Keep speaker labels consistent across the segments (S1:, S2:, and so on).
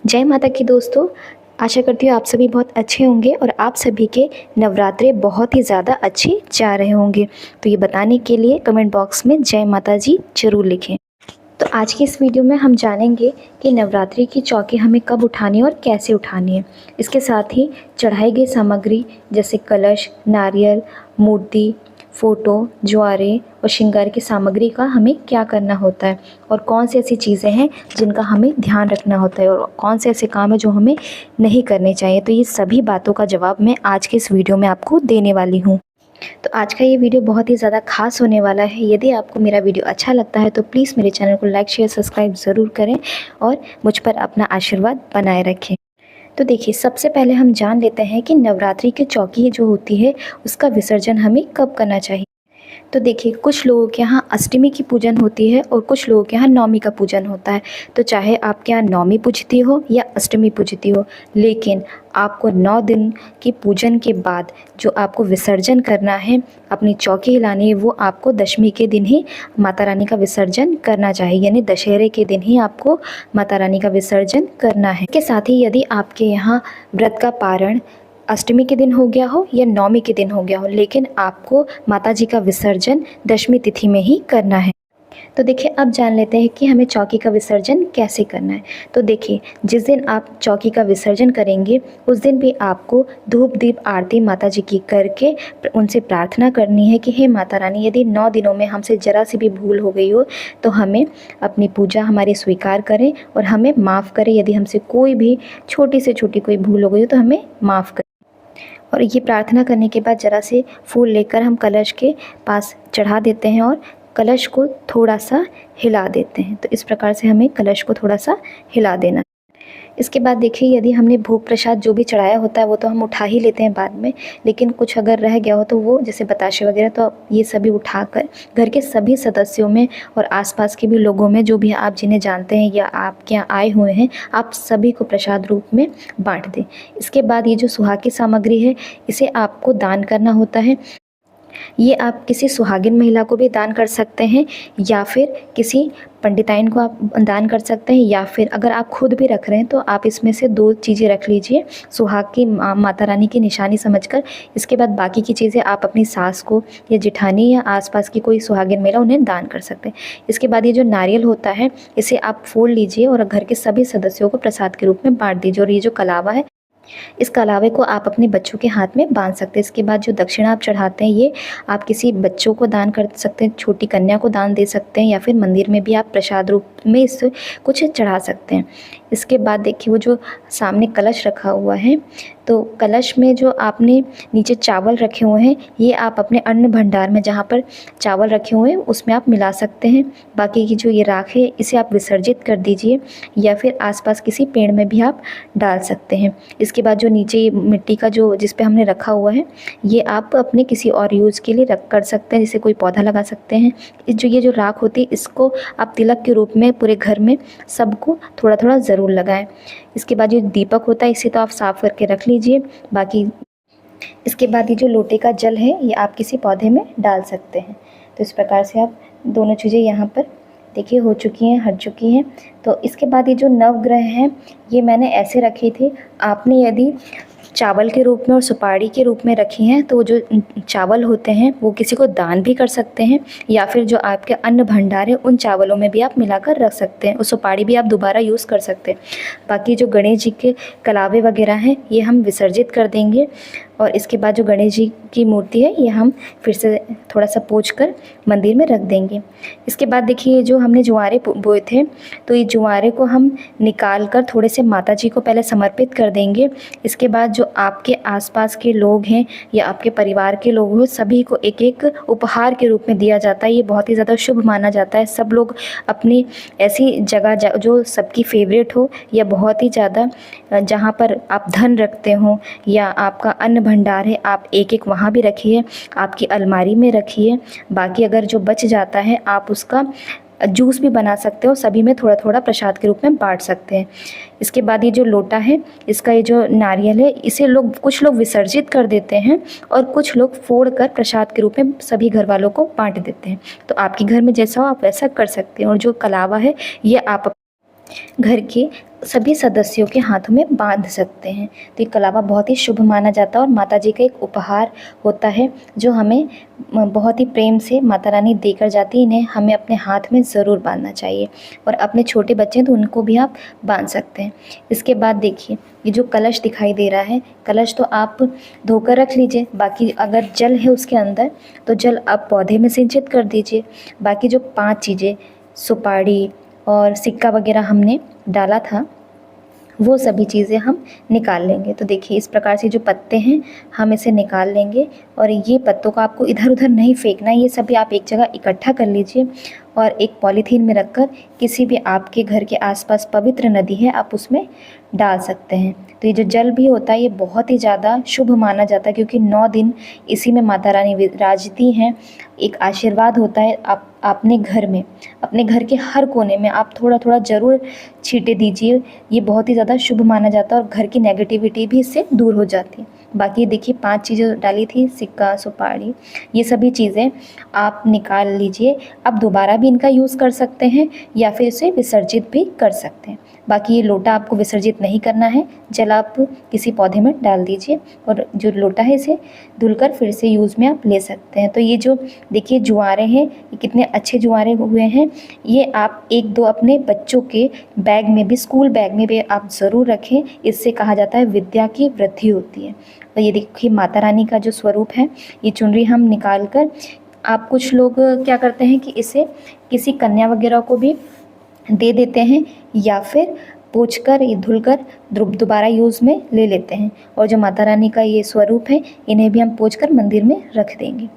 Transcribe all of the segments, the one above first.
S1: जय माता की दोस्तों। आशा करती हूँ आप सभी बहुत अच्छे होंगे और आप सभी के नवरात्रे बहुत ही ज़्यादा अच्छे जा रहे होंगे। तो ये बताने के लिए कमेंट बॉक्स में जय माता जी ज़रूर लिखें। तो आज की इस वीडियो में हम जानेंगे कि नवरात्रि की चौकी हमें कब उठानी है और कैसे उठानी है। इसके साथ ही चढ़ाई गई सामग्री जैसे कलश, नारियल, मूर्ति, फ़ोटो, ज्वारे और श्रृंगार की सामग्री का हमें क्या करना होता है और कौन सी ऐसी चीज़ें हैं जिनका हमें ध्यान रखना होता है और कौन से ऐसे काम है जो हमें नहीं करने चाहिए। तो ये सभी बातों का जवाब मैं आज के इस वीडियो में आपको देने वाली हूँ। तो आज का ये वीडियो बहुत ही ज़्यादा खास होने वाला है। यदि आपको मेरा वीडियो अच्छा लगता है तो प्लीज़ मेरे चैनल को लाइक, शेयर, सब्सक्राइब ज़रूर करें और मुझ पर अपना आशीर्वाद बनाए रखें। तो देखिए, सबसे पहले हम जान लेते हैं कि नवरात्रि की चौकी जो होती है उसका विसर्जन हमें कब करना चाहिए। तो देखिए, कुछ लोगों के यहाँ अष्टमी की पूजन होती है और कुछ लोगों के यहाँ नवमी का पूजन होता है। तो चाहे आपके यहाँ नवमी पूजती हो या अष्टमी पूजती हो, लेकिन आपको 9 दिन की पूजन के बाद जो आपको विसर्जन करना है, अपनी चौकी हिलानी है, वो आपको दशमी के दिन ही माता रानी का विसर्जन करना चाहिए। यानी दशहरे के दिन ही आपको माता रानी का विसर्जन करना है। इसके साथ ही यदि आपके यहाँ व्रत का पारण अष्टमी के दिन हो गया हो या नवमी के दिन हो गया हो, लेकिन आपको माता जी का विसर्जन दशमी तिथि में ही करना है। तो देखिए, अब जान लेते हैं कि हमें चौकी का विसर्जन कैसे करना है। तो देखिए, जिस दिन आप चौकी का विसर्जन करेंगे उस दिन भी आपको धूप दीप आरती माता जी की करके उनसे प्रार्थना करनी है कि हे माता रानी, यदि 9 दिनों में हमसे ज़रा सी भी भूल हो गई हो तो हमें अपनी पूजा हमारी स्वीकार करें और हमें माफ़ करें। यदि हमसे कोई भी छोटी से छोटी कोई भूल हो गई हो तो हमें माफ़ करें। और ये प्रार्थना करने के बाद ज़रा से फूल लेकर हम कलश के पास चढ़ा देते हैं और कलश को थोड़ा सा हिला देते हैं। तो इस प्रकार से हमें कलश को थोड़ा सा हिला देना। इसके बाद देखिए, यदि हमने भोग प्रसाद जो भी चढ़ाया होता है वो तो हम उठा ही लेते हैं बाद में, लेकिन कुछ अगर रह गया हो तो वो जैसे बताशे वगैरह, तो ये सभी उठाकर घर के सभी सदस्यों में और आसपास के भी लोगों में, जो भी आप जिन्हें जानते हैं या आपके यहाँ आए हुए हैं, आप सभी को प्रसाद रूप में बांट दें। इसके बाद ये जो सुहाग की सामग्री है इसे आपको दान करना होता है। ये आप किसी सुहागिन महिला को भी दान कर सकते हैं या फिर किसी पंडिताइन को आप दान कर सकते हैं, या फिर अगर आप खुद भी रख रहे हैं तो आप इसमें से 2 चीज़ें रख लीजिए सुहाग की माता रानी की निशानी समझकर। इसके बाद बाकी की चीज़ें आप अपनी सास को या जेठानी या आसपास की कोई सुहागिन महिला उन्हें दान कर सकते हैं। इसके बाद ये जो नारियल होता है इसे आप फोड़ लीजिए और घर के सभी सदस्यों को प्रसाद के रूप में बांट दीजिए। और ये जो कलावा है, इस कलावे को आप अपने बच्चों के हाथ में बांध सकते हैं। इसके बाद जो दक्षिणा आप चढ़ाते हैं ये आप किसी बच्चों को दान कर सकते हैं, छोटी कन्या को दान दे सकते हैं, या फिर मंदिर में भी आप प्रसाद रूप में इससे कुछ चढ़ा सकते हैं। इसके बाद देखिए, वो जो सामने कलश रखा हुआ है, तो कलश में जो आपने नीचे चावल रखे हुए हैं ये आप अपने अन्न भंडार में, जहाँ पर चावल रखे हुए हैं उसमें आप मिला सकते हैं। बाकी की जो ये राख है इसे आप विसर्जित कर दीजिए या फिर आसपास किसी पेड़ में भी आप डाल सकते हैं। इसके बाद जो नीचे ये मिट्टी का जो जिस पे हमने रखा हुआ है ये आप अपने किसी और यूज़ के लिए रख कर सकते हैं, जैसे कोई पौधा लगा सकते हैं। ये जो राख होती है इसको आप तिलक के रूप में पूरे घर में सबको थोड़ा थोड़ा ज़रूर लगाएं। इसके बाद जो दीपक होता है इसे तो आप साफ़ करके रख लीजिए। बाकी इसके बाद ये जो लोटे का जल है ये आप किसी पौधे में डाल सकते हैं। तो इस प्रकार से आप दोनों चीज़ें यहाँ पर देखिए हो चुकी हैं, हट चुकी हैं। तो इसके बाद ये जो नवग्रह हैं ये मैंने ऐसे रखे थे। आपने यदि चावल के रूप में और सुपारी के रूप में रखी हैं तो जो चावल होते हैं वो किसी को दान भी कर सकते हैं, या फिर जो आपके अन्न भंडार है उन चावलों में भी आप मिलाकर रख सकते हैं। उस सुपारी भी आप दोबारा यूज़ कर सकते हैं। बाकी जो गणेश जी के कलावे वगैरह हैं ये हम विसर्जित कर देंगे। और इसके बाद जो गणेश जी की मूर्ति है ये हम फिर से थोड़ा सा पोंछ कर मंदिर में रख देंगे। इसके बाद देखिए, जो हमने ज्वारे बोए थे तो ये ज्वारे को हम निकाल कर थोड़े से माता जी को पहले समर्पित कर देंगे। इसके बाद जो आपके आसपास के लोग हैं या आपके परिवार के लोग हो सभी को एक एक उपहार के रूप में दिया जाता है। ये बहुत ही ज़्यादा शुभ माना जाता है। सब लोग अपनी ऐसी जगह जो सबकी फेवरेट हो या बहुत ही ज़्यादा जहाँ पर आप धन रखते हो या आपका अन्न भंडार है, आप एक एक वहाँ भी रखिए, आपकी अलमारी में रखिए। बाकी अगर जो बच जाता है आप उसका जूस भी बना सकते हो, सभी में थोड़ा थोड़ा प्रसाद के रूप में बांट सकते हैं। इसके बाद ये जो लोटा है इसका ये जो नारियल है इसे कुछ लोग विसर्जित कर देते हैं और कुछ लोग फोड़ कर प्रसाद के रूप में सभी घर वालों को बांट देते हैं। तो आपके घर में जैसा हो आप वैसा कर सकते हैं। और जो कलावा है ये आप घर के सभी सदस्यों के हाथों में बांध सकते हैं। तो ये कलावा बहुत ही शुभ माना जाता है और माता जी का एक उपहार होता है जो हमें बहुत ही प्रेम से माता रानी देकर जाती है। इन्हें हमें अपने हाथ में ज़रूर बांधना चाहिए और अपने छोटे बच्चे हैं तो उनको भी आप बांध सकते हैं। इसके बाद देखिए ये जो कलश दिखाई दे रहा है, कलश तो आप धोकर रख लीजिए, बाकी अगर जल है उसके अंदर तो जल आप पौधे में सिंचित कर दीजिए। बाकी जो 5 चीज़ें सुपारी और सिक्का वगैरह हमने डाला था वो सभी चीज़ें हम निकाल लेंगे। तो देखिए इस प्रकार से जो पत्ते हैं हम इसे निकाल लेंगे और ये पत्तों को आपको इधर उधर नहीं फेंकना है, ये सभी आप एक जगह इकट्ठा कर लीजिए और एक पॉलीथीन में रखकर किसी भी आपके घर के आसपास पवित्र नदी है आप उसमें डाल सकते हैं। तो ये जो जल भी होता है ये बहुत ही ज़्यादा शुभ माना जाता है क्योंकि 9 दिन इसी में माता रानी विराजती हैं। एक आशीर्वाद होता है। आप अपने घर में, अपने घर के हर कोने में आप थोड़ा थोड़ा ज़रूर छींटे दीजिए। ये बहुत ही ज़्यादा शुभ माना जाता है और घर की नेगेटिविटी भी इससे दूर हो जाती है। बाकी देखिए 5 चीज़ें डाली थी, सिक्का, सुपारी, ये सभी चीज़ें आप निकाल लीजिए। आप दोबारा भी इनका यूज़ कर सकते हैं या फिर इसे विसर्जित भी कर सकते हैं। बाकी ये लोटा आपको विसर्जित नहीं करना है, जल आप किसी पौधे में डाल दीजिए और जो लोटा है इसे धुलकर फिर से यूज़ में आप ले सकते हैं। तो ये जो देखिए जुआरे हैं ये कितने अच्छे जुआरे हुए हैं। ये आप 1-2 अपने बच्चों के बैग में भी, स्कूल बैग में भी आप ज़रूर रखें। इससे कहा जाता है विद्या की वृद्धि होती है। तो ये देखिए माता रानी का जो स्वरूप है, ये चुनरी हम निकाल कर, आप कुछ लोग क्या करते हैं कि इसे किसी कन्या वगैरह को भी दे देते हैं या फिर पोंछकर ये धुलकर दोबारा यूज़ में ले लेते हैं। और जो माता रानी का ये स्वरूप है इन्हें भी हम पोंछकर मंदिर में रख देंगे।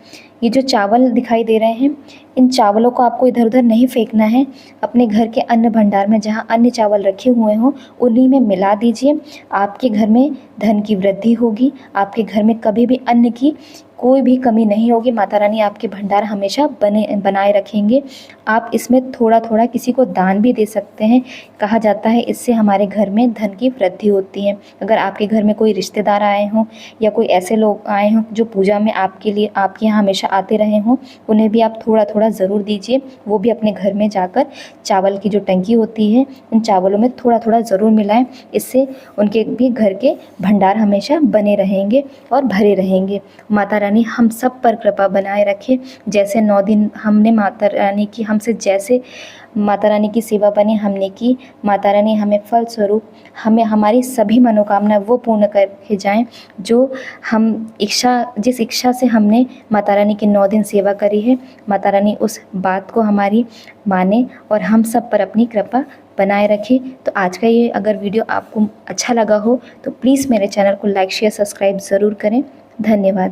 S1: ये जो चावल दिखाई दे रहे हैं इन चावलों को आपको इधर उधर नहीं फेंकना है। अपने घर के अन्न भंडार में जहाँ अन्य चावल रखे हुए हों उन्हीं में मिला दीजिए। आपके घर में धन की वृद्धि होगी, आपके घर में कभी भी अन्न की कोई भी कमी नहीं होगी। माता रानी आपके भंडार हमेशा बनाए रखेंगे। आप इसमें थोड़ा थोड़ा किसी को दान भी दे सकते हैं। कहा जाता है इससे हमारे घर में धन की वृद्धि होती है। अगर आपके घर में कोई रिश्तेदार आए हों या कोई ऐसे लोग आए हों जो पूजा में आपके लिए आपके यहाँ हमेशा आते रहे हों, उन्हें भी आप थोड़ा थोड़ा ज़रूर दीजिए। वो भी अपने घर में जाकर चावल की जो टंकी होती है उन चावलों में थोड़ा थोड़ा ज़रूर मिलाएं। इससे उनके भी घर के भंडार हमेशा बने रहेंगे और भरे रहेंगे। माता रानी हम सब पर कृपा बनाए रखे। जैसे 9 दिन हमने माता रानी की, हमसे जैसे माता रानी की सेवा बनी हमने की, माता रानी हमें फल स्वरूप हमें हमारी सभी मनोकामना वो पूर्ण करके जाएं जो हम जिस इच्छा से हमने माता रानी की 9 दिन सेवा करी है। माता रानी उस बात को हमारी माने और हम सब पर अपनी कृपा बनाए रखे। तो आज का ये अगर वीडियो आपको अच्छा लगा हो तो प्लीज़ मेरे चैनल को लाइक, शेयर, सब्सक्राइब ज़रूर करें। धन्यवाद।